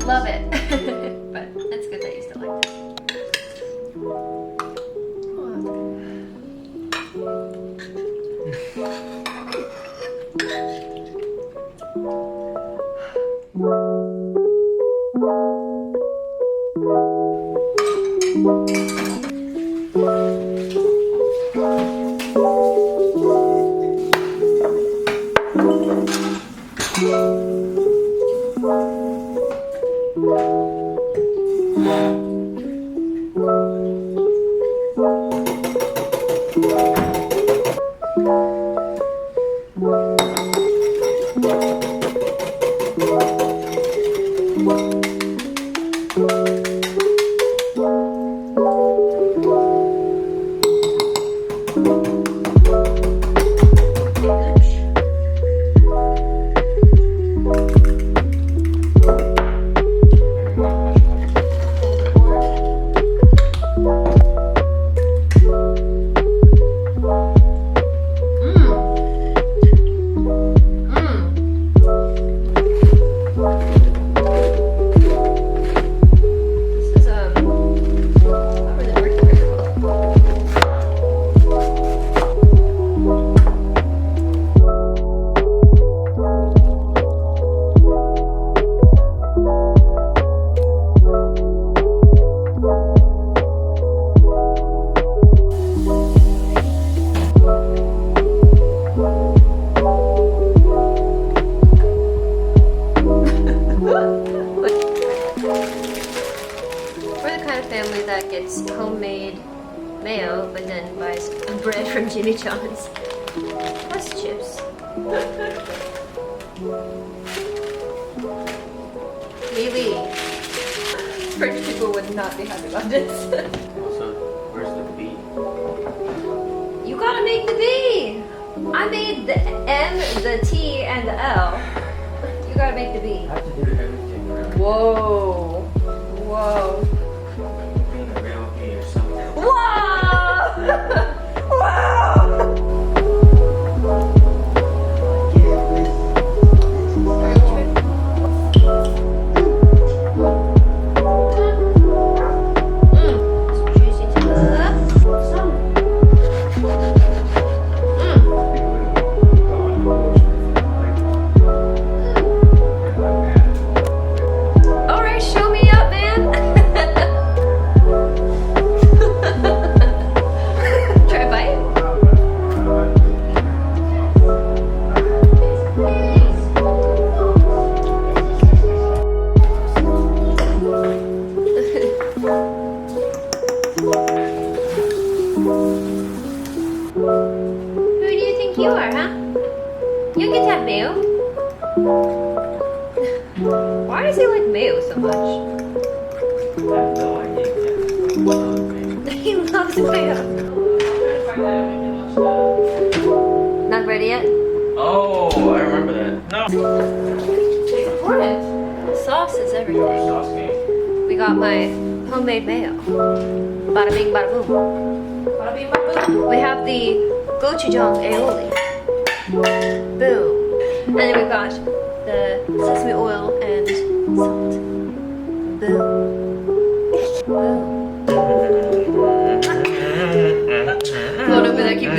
Love it. But it's good that you still like it. That gets homemade mayo, but then buys bread from Jimmy John's. Plus chips. Maybe French people would not be happy about this. Also, where's the B? You gotta make the B! I made the M, the T, and the L. You gotta make the B. I have to do everything around. Whoa. Whoa. Wow! Wow! You get to have mayo? Why does he like mayo so much? I have no idea. He loves mayo. Not ready yet? Oh, I remember that. No. It's important. Sauce is everything. Sauce game. We got my homemade mayo. Bada bing, bada boom. Bada bing, bada boom. We have the gochujang aioli. Boom. And then we've got the sesame oil and salt. Boom. Boom. Float over there, keep the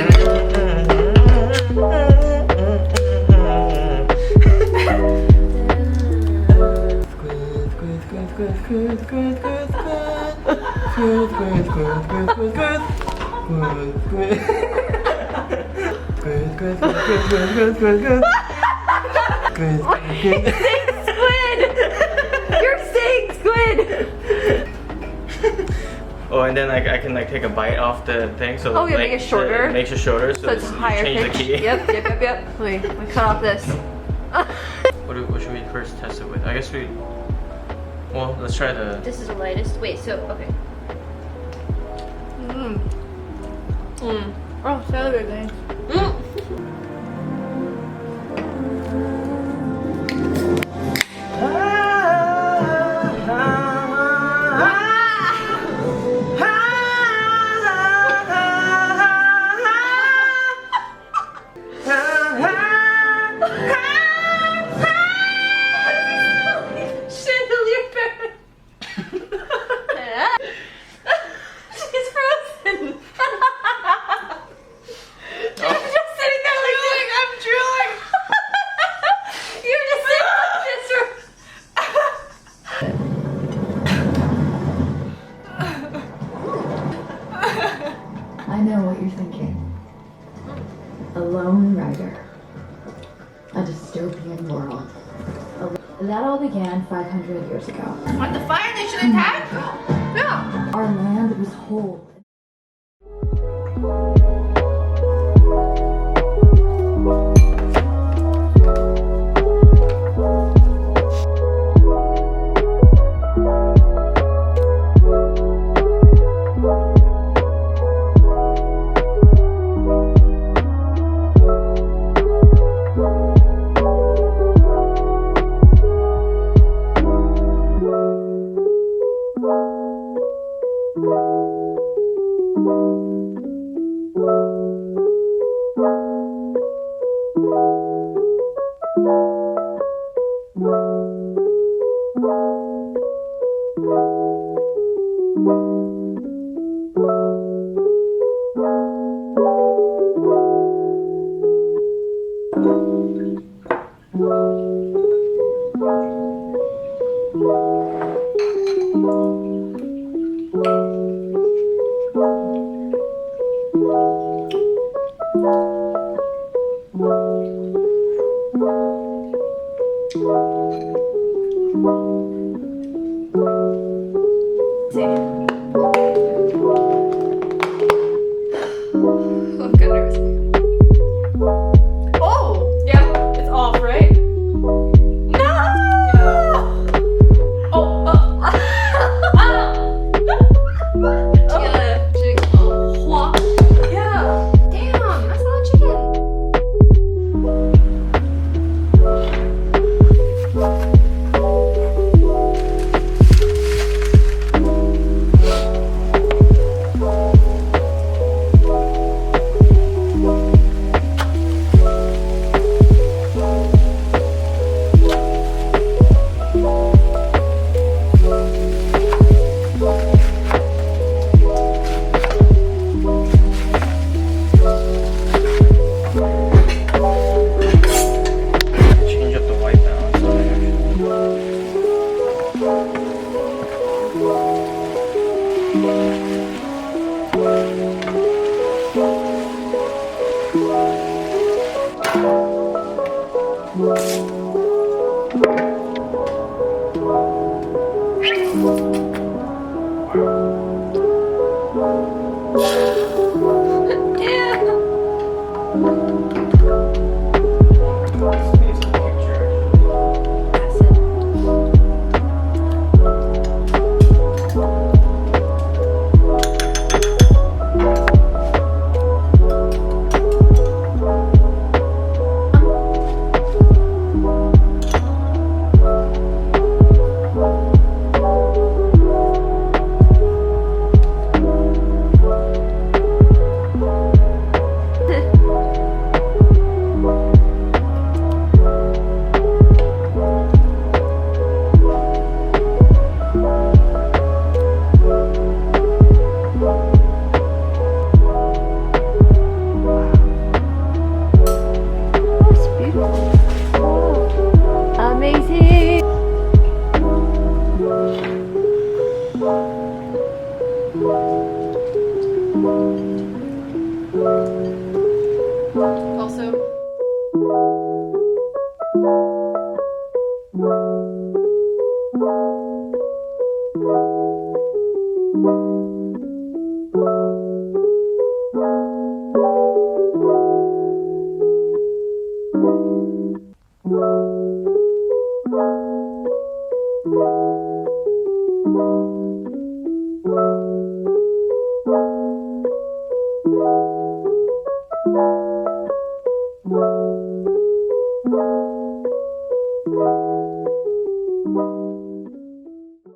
Squid! You're saying squid! Oh, and then I can like take a bite off the thing, so Oh, you like, make it shorter? It makes it shorter, So it's you higher change pitch. the key. Yep. Wait, we cut off this. What should we first test it with? I guess we. Well, let's try the. This is the lightest. Wait, so okay. Oh, so good, guys. She's frozen. You're just sitting there like drooling. I'm drooling. You're just sitting I know what you're thinking. A lone rider. A dystopian world. That all began 500 years ago. What, the Fire Nation attack? No. Our land was whole. I'm kind of nervous. Oh! Yeah, it's off, right? No! Oh, yeah. Damn, that's a lot of chicken. Change up the white balance on it, actually. Yeah. Bye.